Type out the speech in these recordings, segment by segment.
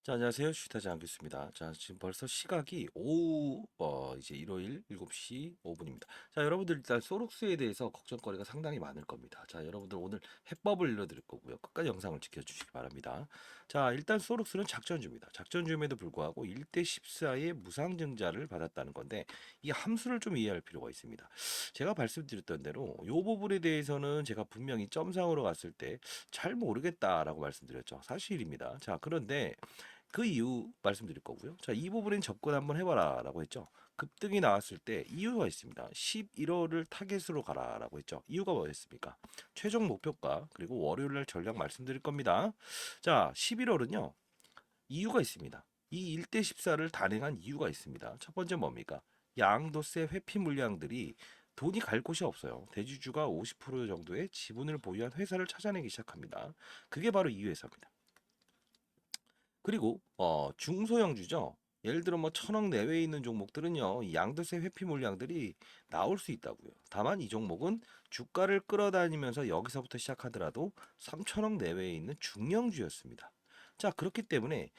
자, 안녕하세요. 슈타장 교수입니다. 자, 지금 벌써 시각이 오후, 이제 일요일 7시 5분입니다. 자, 여러분들 일단 소록스에 대해서 걱정거리가 상당히 많을 겁니다. 자, 여러분들 오늘 해법을 알려드릴 거고요. 끝까지 영상을 지켜주시기 바랍니다. 자, 일단 소록스는 작전주입니다. 작전주임에도 불구하고 1대 14의 무상증자를 받았다는 건데, 이 함수를 좀 이해할 필요가 있습니다. 제가 말씀드렸던 대로 이 부분에 대해서는 제가 분명히 점상으로 갔을 때 잘 모르겠다라고 말씀드렸죠. 사실입니다. 자, 그런데 그 이유 말씀드릴 거고요. 자, 이 부분엔 접근 한번 해봐라 라고 했죠. 급등이 나왔을 때 이유가 있습니다. 11월을 타겟으로 가라 라고 했죠. 이유가 뭐였습니까? 최종 목표가 그리고 월요일날 전략 말씀드릴 겁니다. 자, 11월은요. 이유가 있습니다. 이 1대 14를 단행한 이유가 있습니다. 첫 번째 뭡니까? 양도세 회피 물량들이 돈이 갈 곳이 없어요. 대주주가 50% 정도의 지분을 보유한 회사를 찾아내기 시작합니다. 그게 바로 이 회사입니다. 그리고 중소형주죠. 예를 들어 뭐 천억 내외에 있는 종목들은요. 이 양도세 회피 물량들이 나올 수 있다고요. 다만 이 종목은 주가를 끌어다니면서 여기서부터 시작하더라도 3천억 내외에 있는 중형주였습니다. 자, 그렇기 때문에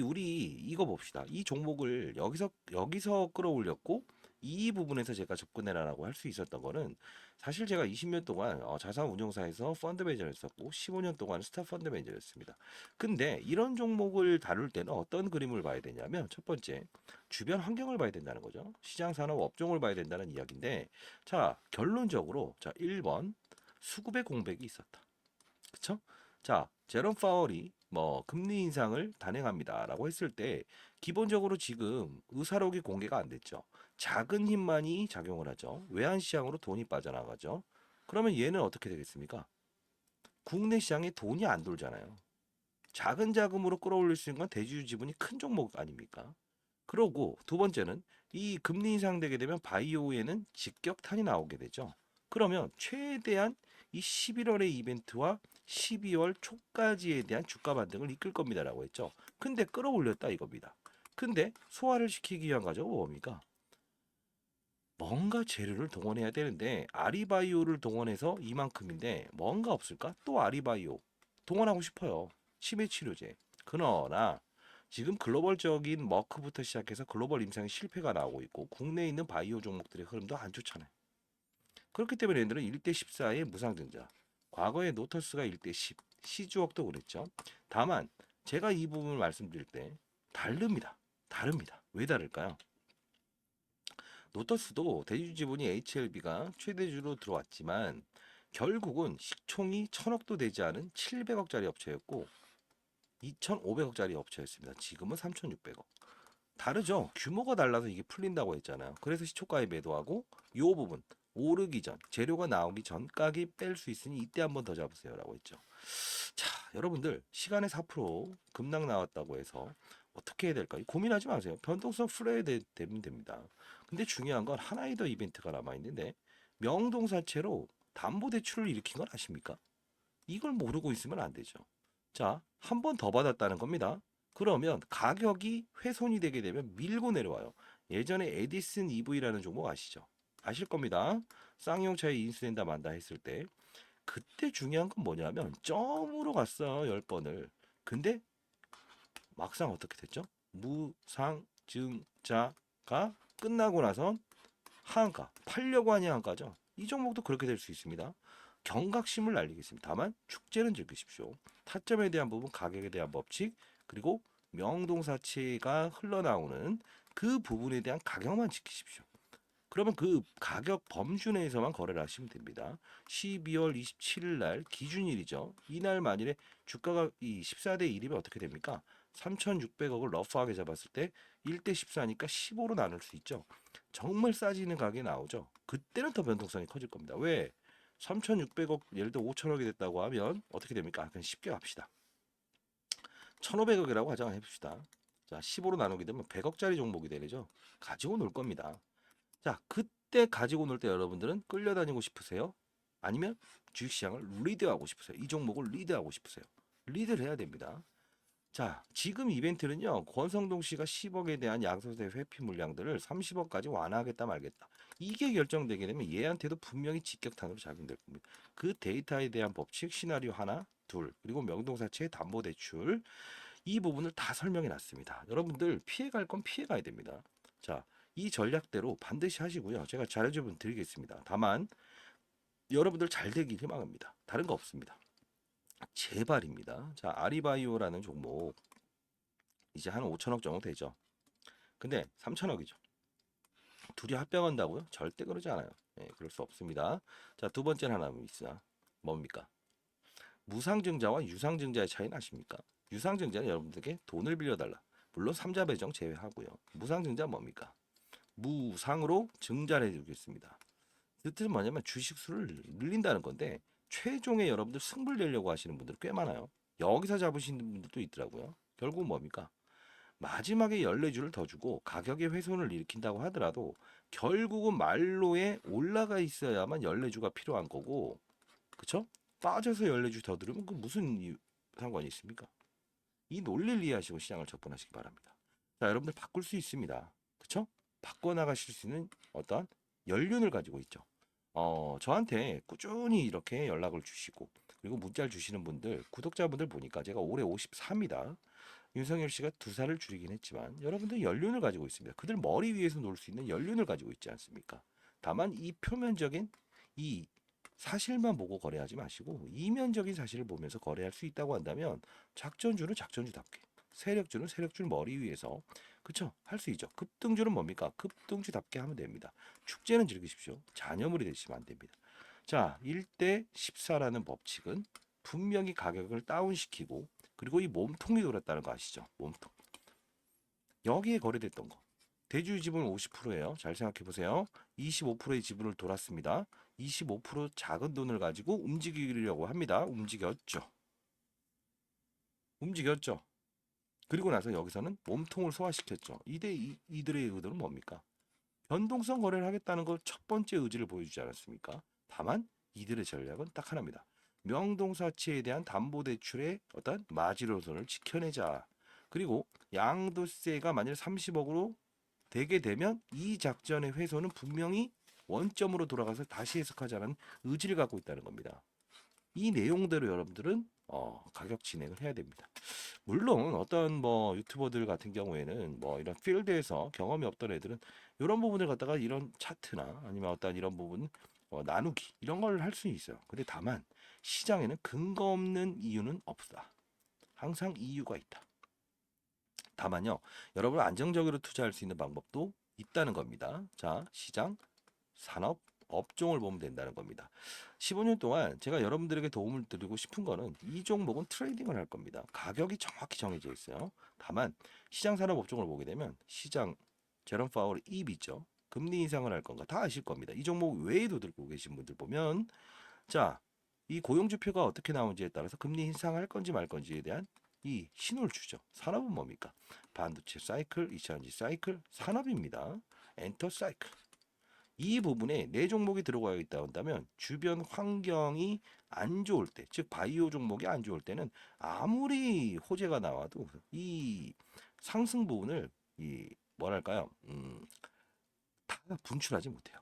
우리 이거 봅시다. 이 종목을 여기서 끌어올렸고 이 부분에서 제가 접근해라라고 할 수 있었던 거는 사실 제가 20년 동안 자산 운용사에서 펀드 매니저를 했었고 15년 동안 스타 펀드 매니저였습니다. 근데 이런 종목을 다룰 때는 어떤 그림을 봐야 되냐면 첫 번째 주변 환경을 봐야 된다는 거죠. 시장 산업 업종을 봐야 된다는 이야기인데 자, 결론적으로 자, 1번 수급의 공백이 있었다. 그쵸? 자, 제롬 파월이 뭐 금리 인상을 단행합니다라고 했을 때 기본적으로 지금 의사록이 공개가 안 됐죠. 작은 힘만이 작용을 하죠. 외환 시장으로 돈이 빠져나가죠. 그러면 얘는 어떻게 되겠습니까? 국내 시장에 돈이 안 돌잖아요. 작은 자금으로 끌어올릴 수 있는 건 대주주 지분이 큰 종목 아닙니까? 그러고 두 번째는 이 금리 인상되게 되면 바이오에는 직격탄이 나오게 되죠. 그러면 최대한 이 11월의 이벤트와 12월 초까지에 대한 주가 반등을 이끌 겁니다라고 했죠. 근데 끌어올렸다 이겁니다. 근데 소화를 시키기 위한 과정은 뭡니까? 뭔가 재료를 동원해야 되는데 아리바이오를 동원해서 이만큼인데 뭔가 없을까? 또 아리바이오 동원하고 싶어요. 치매 치료제. 그러나 지금 글로벌적인 머크부터 시작해서 글로벌 임상의 실패가 나오고 있고 국내에 있는 바이오 종목들의 흐름도 안 좋잖아요. 그렇기 때문에 얘들은 1대 14의 무상증자. 과거에 노터스가 1대 10, 시주옥도 그랬죠. 다만 제가 이 부분을 말씀드릴 때 다릅니다. 왜 다를까요? 노터스도 대주주 지분이 HLB가 최대주로 들어왔지만 결국은 시총이 1000억도 되지 않은 700억짜리 업체였고 2,500억짜리 업체였습니다. 지금은 3,600억. 다르죠. 규모가 달라서 이게 풀린다고 했잖아요. 그래서 시초가에 매도하고 이 부분 오르기 전 재료가 나오기 전까지 뺄 수 있으니 이때 한번 더 잡으세요라고 했죠. 자, 여러분들 시간에 4% 급락 나왔다고 해서 어떻게 해야 될까? 고민하지 마세요. 변동성 풀어야 되면 됩니다. 근데 중요한 건 하나의 더 이벤트가 남아 있는데 명동사채로 담보대출을 일으킨 건 아십니까? 이걸 모르고 있으면 안 되죠. 자, 한 번 더 받았다는 겁니다. 그러면 가격이 훼손이 되게 되면 밀고 내려와요. 예전에 에디슨 EV라는 종목 아시죠? 아실 겁니다. 쌍용차에 인수된다 만다 했을 때 그때 중요한 건 뭐냐면 점으로 갔어요. 10번을. 근데 막상 어떻게 됐죠? 무상증자가 끝나고 나선 하한가, 팔려고 하니 하한가죠. 이 종목도 그렇게 될 수 있습니다. 경각심을 날리겠습니다. 다만 축제는 즐기십시오. 타점에 대한 부분, 가격에 대한 법칙, 그리고 명동사치가 흘러나오는 그 부분에 대한 가격만 지키십시오. 그러면 그 가격 범주 내에서만 거래를 하시면 됩니다. 12월 27일 날 기준일이죠. 이날 만일에 주가가 이 14대 1이면 어떻게 됩니까? 3,600억을 러프하게 잡았을 때 1대 14니까 15로 나눌 수 있죠. 정말 싸지는 가격이 나오죠. 그때는 더 변동성이 커질 겁니다. 왜? 3,600억 예를 들어 5천억이 됐다고 하면 어떻게 됩니까? 그냥 쉽게 갑시다. 1,500억이라고 가정을 해봅시다. 자, 15로 나누게 되면 100억짜리 종목이 되죠. 가지고 놀 겁니다. 자, 그때 가지고 놀 때 여러분들은 끌려다니고 싶으세요? 아니면 주식시장을 리드하고 싶으세요? 이 종목을 리드하고 싶으세요? 리드를 해야 됩니다. 자, 지금 이벤트는요. 권성동 씨가 10억에 대한 양도세 회피 물량들을 30억까지 완화하겠다 말겠다. 이게 결정되게 되면 얘한테도 분명히 직격탄으로 작용될 겁니다. 그 데이터에 대한 법칙 시나리오 하나, 둘, 그리고 명동사채의 담보대출 이 부분을 다 설명해 놨습니다. 여러분들 피해갈 건 피해가야 됩니다. 자, 이 전략대로 반드시 하시고요. 제가 자료집은 드리겠습니다. 다만 여러분들 잘 되길 희망합니다. 다른 거 없습니다. 제발입니다. 자, 아리바이오라는 종목 이제 한 5천억 정도 되죠. 근데 3천억이죠. 둘이 합병한다고요? 절대 그러지 않아요. 예, 그럴 수 없습니다. 자, 두 번째 하나 있으나 뭡니까? 무상증자와 유상증자의 차이는 아십니까? 유상증자는 여러분들에게 돈을 빌려달라. 물론 삼자 배정 제외하고요. 무상증자 뭡니까? 무상으로 증자를 해주겠습니다. 그 뜻은 뭐냐면 주식수를 늘린다는 건데 최종에 여러분들 승부를 내려고 하시는 분들 꽤 많아요. 여기서 잡으시는 분들도 있더라고요. 결국 뭡니까? 마지막에 연례주를 더 주고 가격의 훼손을 일으킨다고 하더라도 결국은 말로에 올라가 있어야만 연례주가 필요한 거고, 그쵸? 빠져서 연례주 더 들으면 그 무슨 상관이 있습니까? 이 논리를 이해하시고 시장을 접근하시기 바랍니다. 자, 여러분들 바꿀 수 있습니다. 그쵸? 바꿔나가실 수 있는 어떤 연륜을 가지고 있죠. 저한테 꾸준히 이렇게 연락을 주시고 그리고 문자를 주시는 분들, 구독자분들 보니까 제가 올해 54입니다. 윤석열 씨가 2살을 줄이긴 했지만 여러분들 연륜을 가지고 있습니다. 그들 머리 위에서 놀 수 있는 연륜을 가지고 있지 않습니까? 다만 이 표면적인 이 사실만 보고 거래하지 마시고 이면적인 사실을 보면서 거래할 수 있다고 한다면 작전주는 작전주답게, 세력주는 세력주 머리 위에서, 그쵸? 할 수 있죠. 급등주는 뭡니까? 급등주답게 하면 됩니다. 축제는 즐기십시오. 잔여물이 되시면 안 됩니다. 자, 1대 14라는 법칙은 분명히 가격을 다운시키고 그리고 이 몸통이 돌았다는 거 아시죠? 몸통. 여기에 거래됐던 거. 대주주 지분 50%예요. 잘 생각해 보세요. 25%의 지분을 돌았습니다. 25% 작은 돈을 가지고 움직이려고 합니다. 움직였죠. 움직였죠. 그리고 나서 여기서는 몸통을 소화시켰죠. 이들의 의도는 뭡니까? 변동성 거래를 하겠다는 걸 첫 번째 의지를 보여주지 않았습니까? 다만 이들의 전략은 딱 하나입니다. 명동사치에 대한 담보대출의 어떤 마지노선을 지켜내자. 그리고 양도세가 만일 30억으로 되게 되면 이 작전의 훼손은 분명히 원점으로 돌아가서 다시 해석하자는 의지를 갖고 있다는 겁니다. 이 내용대로 여러분들은 가격 진행을 해야 됩니다. 물론 어떤 뭐 유튜버들 같은 경우에는 뭐 이런 필드에서 경험이 없던 애들은 이런 부분을 갖다가 이런 차트나 아니면 어떤 이런 부분 나누기 이런 걸 할 수 있어요. 근데 다만 시장에는 근거 없는 이유는 없다. 항상 이유가 있다. 다만요, 여러분 안정적으로 투자할 수 있는 방법도 있다는 겁니다. 자, 시장, 산업, 업종을 보면 된다는 겁니다. 15년 동안 제가 여러분들에게 도움을 드리고 싶은 거는 이 종목은 트레이딩을 할 겁니다. 가격이 정확히 정해져 있어요. 다만 시장 산업 업종을 보게 되면 시장 제롬 파월 입 있죠. 금리 인상을 할 건가 다 아실 겁니다. 이 종목 외에도 들고 계신 분들 보면 자, 이 고용지표가 어떻게 나오는지에 따라서 금리 인상할 건지 말 건지에 대한 이 신호를 주죠. 산업은 뭡니까? 반도체 사이클, 2차전지 사이클, 산업입니다. 엔터 사이클. 이 부분에 내 종목이 들어가 있다 한다면 주변 환경이 안 좋을 때, 즉 바이오 종목이 안 좋을 때는 아무리 호재가 나와도 이 상승 부분을 이 뭐랄까요? 다 분출하지 못해요.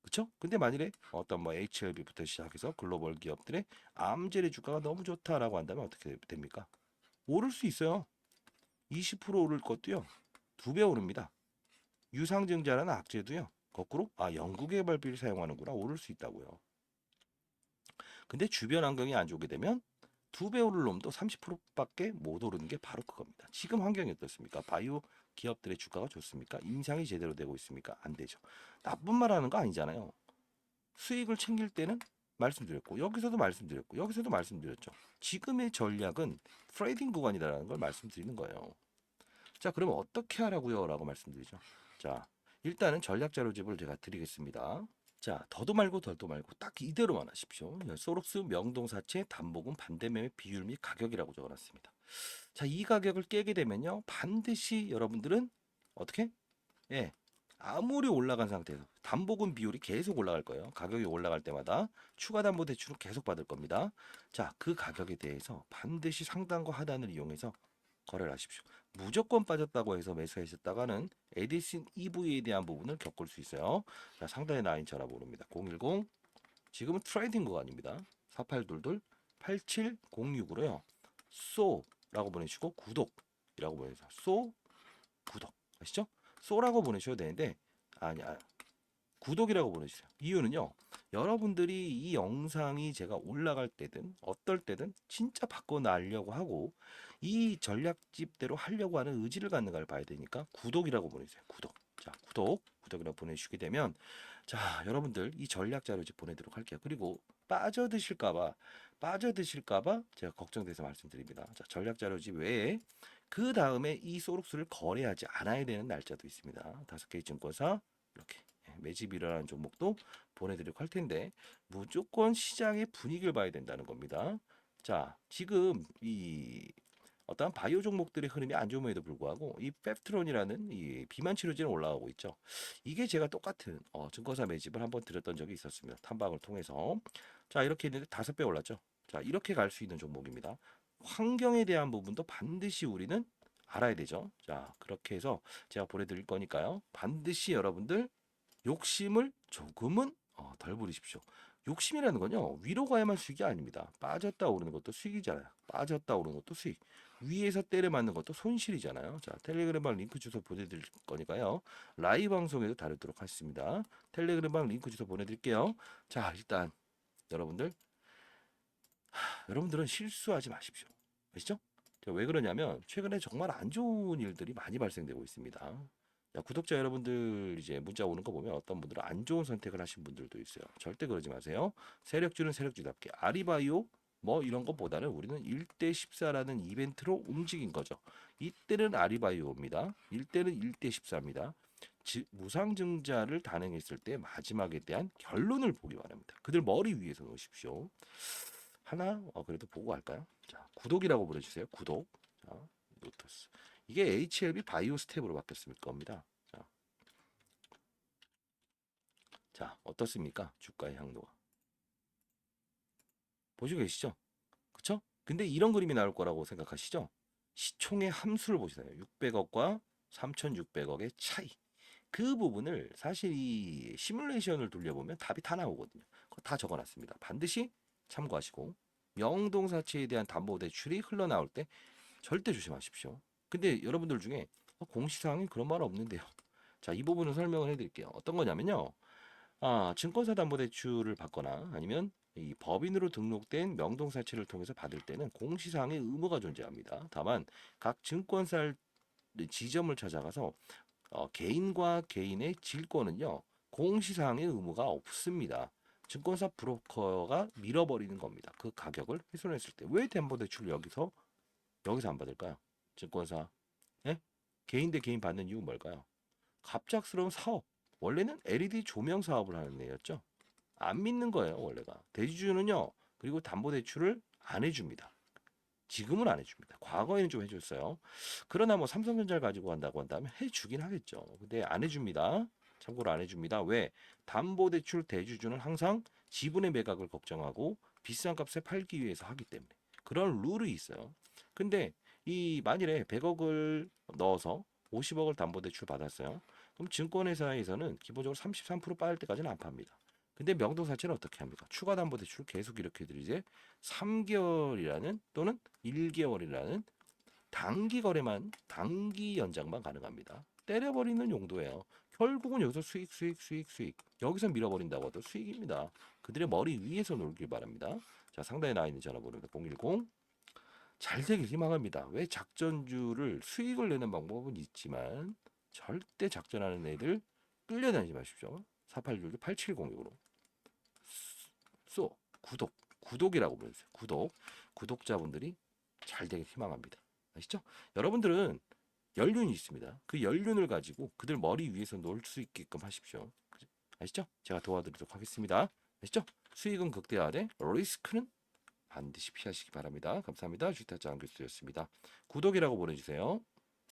그렇죠? 근데 만일에 어떤 뭐 HLB부터 시작해서 글로벌 기업들의 암젤의 주가가 너무 좋다라고 한다면 어떻게 됩니까? 오를 수 있어요. 20% 오를 것도요. 2배 오릅니다. 유상증자라는 악재도요. 거꾸로 연구개발비를 사용하는구나 오를 수 있다고요. 근데 주변 환경이 안 좋게 되면 2배 오를 놈도 30%밖에 못 오르는 게 바로 그겁니다. 지금 환경이 어떻습니까? 바이오 기업들의 주가가 좋습니까? 인상이 제대로 되고 있습니까? 안 되죠. 나쁜 말 하는 거 아니잖아요. 수익을 챙길 때는 말씀드렸고 여기서도 말씀드렸고 여기서도 말씀드렸죠. 지금의 전략은 트레이딩 구간이다라는 걸 말씀드리는 거예요. 자, 그러면 어떻게 하라고요? 라고 말씀드리죠. 자, 일단은 전략 자료집을 제가 드리겠습니다. 자, 더도 말고 덜도 말고 딱 이대로만 하십시오. 소록스 명동사채 담보금 반대매매 비율 및 가격이라고 적어놨습니다. 자, 이 가격을 깨게 되면요, 반드시 여러분들은 어떻게? 예, 아무리 올라간 상태에서 담보금 비율이 계속 올라갈 거예요. 가격이 올라갈 때마다 추가 담보 대출을 계속 받을 겁니다. 자, 그 가격에 대해서 반드시 상단과 하단을 이용해서 거래를 하십시오. 무조건 빠졌다고 해서 매수하셨다가는 에디슨 EV에 대한 부분을 겪을 수 있어요. 자, 상단에 나인 전화번호입니다. 010 지금은 트레이딩 구간입니다. 4822 8706으로요. 쏘 쏘라고 보내주시고 구독이라고 보내주세요. 쏘 구독 아시죠? 쏘라고 보내셔도 되는데 아니야 구독이라고 보내주세요. 이유는요. 여러분들이 이 영상이 제가 올라갈 때든 어떨 때든 진짜 바꿔나려고 하고 이 전략집대로 하려고 하는 의지를 갖는 걸 봐야 되니까 구독이라고 보내주세요. 구독. 자, 구독이라고 보내주시게 되면 자, 여러분들 이 전략 자료집 보내도록 할게요. 그리고 빠져드실까봐 제가 걱정돼서 말씀드립니다. 자, 전략 자료집 외에 그 다음에 이 소록스를 거래하지 않아야 되는 날짜도 있습니다. 5개의 증권사 이렇게 매집이 일어나는 종목도 보내드리고 할 텐데 무조건 시장의 분위기를 봐야 된다는 겁니다. 자, 지금 이 어떠한 바이오 종목들의 흐름이 안 좋음에도 불구하고 이 펩트론이라는 이 비만 치료제는 올라가고 있죠. 이게 제가 똑같은 증권사 매집을 한번 드렸던 적이 있었습니다. 탐방을 통해서. 자, 이렇게 했는데 5배 올랐죠. 자, 이렇게 갈 수 있는 종목입니다. 환경에 대한 부분도 반드시 우리는 알아야 되죠. 자, 그렇게 해서 제가 보내드릴 거니까요. 반드시 여러분들 욕심을 조금은 덜 부리십시오. 욕심이라는 건요. 위로 가야만 수익이 아닙니다. 빠졌다 오르는 것도 수익이잖아요. 빠졌다 오르는 것도 수익. 위에서 때려 맞는 것도 손실이잖아요. 자, 텔레그램방 링크 주소 보내드릴 거니까요. 라이브 방송에도 다루도록 하겠습니다. 텔레그램방 링크 주소 보내드릴게요. 자, 일단 여러분들은 실수하지 마십시오. 아시죠? 왜 그러냐면 최근에 정말 안 좋은 일들이 많이 발생되고 있습니다. 자, 구독자 여러분들 이제 문자 오는 거 보면 어떤 분들은 안 좋은 선택을 하신 분들도 있어요. 절대 그러지 마세요. 세력주는 세력주답게 아리바이오 뭐 이런 것보다는 우리는 1대 14라는 이벤트로 움직인 거죠. 이때는 아리바이오입니다. 이때는 1대 14입니다. 무상증자를 단행했을 때 마지막에 대한 결론을 보기 바랍니다. 그들 머리 위에서 놓으십시오. 하나 그래도 보고 갈까요? 자, 구독이라고 보내주세요. 구독. 자, 노트스. 이게 HLB 바이오 스텝으로 바뀌었을 겁니다. 자, 어떻습니까? 주가의 향도가. 보시고 계시죠? 그쵸? 근데 이런 그림이 나올 거라고 생각하시죠? 시총의 함수를 보시나요? 600억과 3,600억의 차이. 그 부분을 사실 이 시뮬레이션을 돌려보면 답이 다 나오거든요. 그거 다 적어놨습니다. 반드시 참고하시고 명동사치에 대한 담보대출이 흘러나올 때 절대 조심하십시오. 근데 여러분들 중에 공시사항에 그런 말 없는데요. 자, 이 부분은 설명을 해드릴게요. 어떤 거냐면요. 증권사 담보대출을 받거나 아니면 이 법인으로 등록된 명동사치를 통해서 받을 때는 공시사항의 의무가 존재합니다. 다만 각 증권사 지점을 찾아가서 개인과 개인의 질권은요 공시사항의 의무가 없습니다. 증권사 브로커가 밀어버리는 겁니다. 그 가격을 훼손했을 때 왜 담보대출 여기서 안 받을까요? 증권사 예? 개인 대 개인 받는 이유 뭘까요? 갑작스러운 사업 원래는 LED 조명 사업을 하는 애였죠. 안 믿는 거예요 원래가. 대주주는요 그리고 담보대출을 안 해줍니다. 지금은 안 해줍니다. 과거에는 좀 해줬어요. 그러나 뭐 삼성전자를 가지고 간다고 한다면 해주긴 하겠죠. 근데 안 해줍니다. 참고로 안 해줍니다. 왜? 담보대출 대주주는 항상 지분의 매각을 걱정하고 비싼 값에 팔기 위해서 하기 때문에 그런 룰이 있어요. 근데 이 만일에 100억을 넣어서 50억을 담보대출 받았어요. 그럼 증권회사에서는 기본적으로 33% 빠질 때까지는 안 팝니다. 근데 명동사채는 어떻게 합니까? 추가 담보대출을 계속 이렇게 드리지 3개월이라는 또는 1개월이라는 단기 연장만 가능합니다. 때려버리는 용도예요. 결국은 여기서 수익. 여기서 밀어버린다고 해도 수익입니다. 그들의 머리 위에서 놀길 바랍니다. 자, 상단에 나와 있는 전화번호입니다. 010. 잘 되길 희망합니다. 왜 작전주를 수익을 내는 방법은 있지만 절대 작전하는 애들 끌려다니지 마십시오. 4866-8706으로. 구독이라고 보내주세요. 구독자분들이 잘 되길 희망합니다. 아시죠? 여러분들은 연륜이 있습니다. 그 연륜을 가지고 그들 머리 위에서 놀 수 있게끔 하십시오. 아시죠? 제가 도와드리도록 하겠습니다. 아시죠? 수익은 극대화돼 리스크는 반드시 피하시기 바랍니다. 감사합니다. 주식타짜 안교수였습니다. 구독이라고 보내주세요.